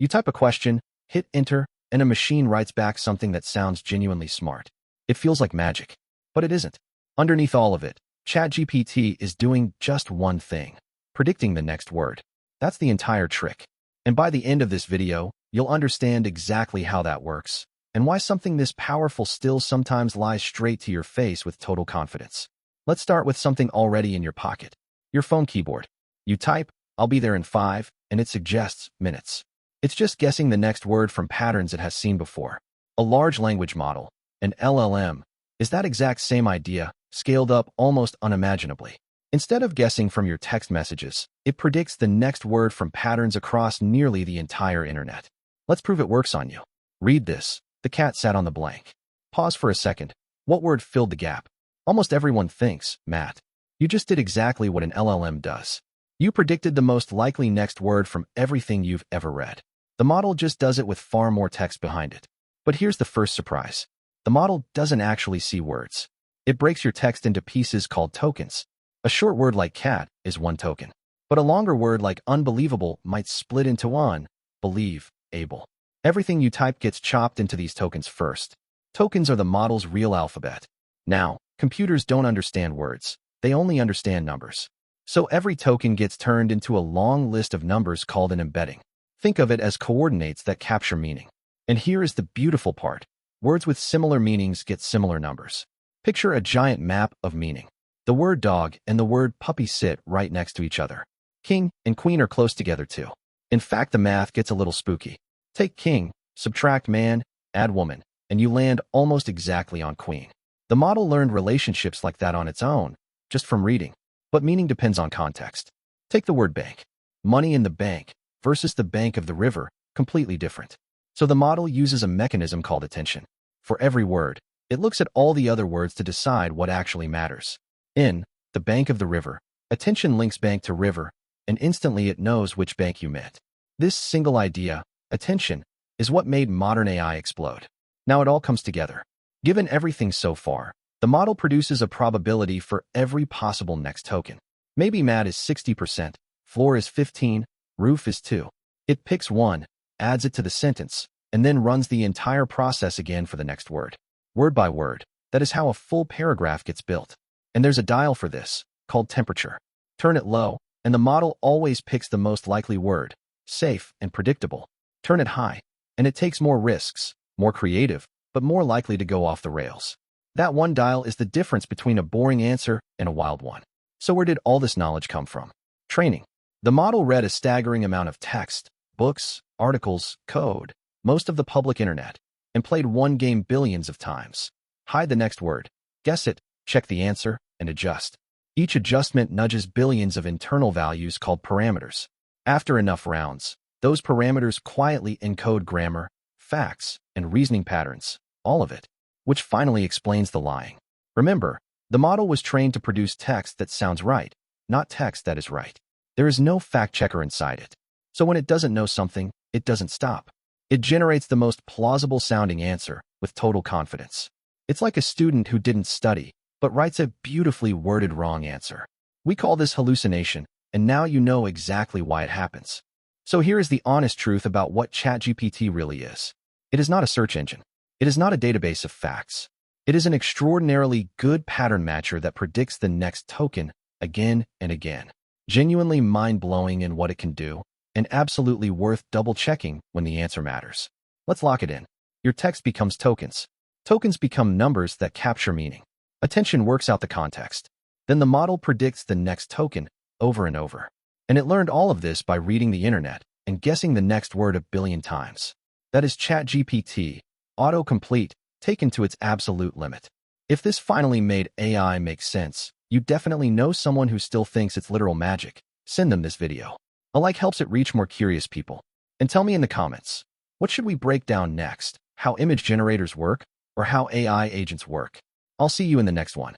You type a question, hit enter, and a machine writes back something that sounds genuinely smart. It feels like magic, but it isn't. Underneath all of it, ChatGPT is doing just one thing: predicting the next word. That's the entire trick. And by the end of this video, you'll understand exactly how that works, and why something this powerful still sometimes lies straight to your face with total confidence. Let's start with something already in your pocket: your phone keyboard. You type, "I'll be there in 5," and it suggests minutes. It's just guessing the next word from patterns it has seen before. A large language model, an LLM, is that exact same idea, scaled up almost unimaginably. Instead of guessing from your text messages, it predicts the next word from patterns across nearly the entire internet. Let's prove it works on you. Read this: "The cat sat on the blank." Pause for a second. What word filled the gap? Almost everyone thinks, Matt. You just did exactly what an LLM does. You predicted the most likely next word from everything you've ever read. The model just does it with far more text behind it. But here's the first surprise. The model doesn't actually see words. It breaks your text into pieces called tokens. A short word like cat is one token, but a longer word like unbelievable might split into one: believe, able. Everything you type gets chopped into these tokens first. Tokens are the model's real alphabet. Now, computers don't understand words. They only understand numbers. So every token gets turned into a long list of numbers called an embedding. Think of it as coordinates that capture meaning. And here is the beautiful part: words with similar meanings get similar numbers. Picture a giant map of meaning. The word dog and the word puppy sit right next to each other. King and queen are close together too. In fact, the math gets a little spooky. Take king, subtract man, add woman, and you land almost exactly on queen. The model learned relationships like that on its own, just from reading. But meaning depends on context. Take the word bank. Money in the bank versus the bank of the river, completely different. So the model uses a mechanism called attention. For every word, it looks at all the other words to decide what actually matters. In the bank of the river, attention links bank to river, and instantly it knows which bank you meant. This single idea, attention, is what made modern AI explode. Now it all comes together. Given everything so far, the model produces a probability for every possible next token. Maybe mat is 60%, floor is 15, roof is 2. It picks one, adds it to the sentence, and then runs the entire process again for the next word. Word by word. That is how a full paragraph gets built. And there's a dial for this, called temperature. Turn it low, and the model always picks the most likely word, safe and predictable. Turn it high, and it takes more risks, more creative, but more likely to go off the rails. That one dial is the difference between a boring answer and a wild one. So where did all this knowledge come from? Training. The model read a staggering amount of text, books, articles, code, most of the public internet, and played one game billions of times. Hide the next word, guess it, check the answer, and adjust. Each adjustment nudges billions of internal values called parameters. After enough rounds, those parameters quietly encode grammar, facts, and reasoning patterns, all of it, which finally explains the lying. Remember, the model was trained to produce text that sounds right, not text that is right. There is no fact checker inside it. So when it doesn't know something, it doesn't stop. It generates the most plausible sounding answer with total confidence. It's like a student who didn't study, but writes a beautifully worded wrong answer. We call this hallucination, and now you know exactly why it happens. So here is the honest truth about what ChatGPT really is. It is not a search engine. It is not a database of facts. It is an extraordinarily good pattern matcher that predicts the next token again and again. Genuinely mind-blowing in what it can do, and absolutely worth double-checking when the answer matters. Let's lock it in. Your text becomes tokens. Tokens become numbers that capture meaning. Attention works out the context. Then the model predicts the next token over and over. And it learned all of this by reading the internet and guessing the next word a billion times. That is ChatGPT, autocomplete, taken to its absolute limit. If this finally made AI make sense, you definitely know someone who still thinks it's literal magic. Send them this video. A like helps it reach more curious people. And tell me in the comments, what should we break down next? How image generators work, or how AI agents work? I'll see you in the next one.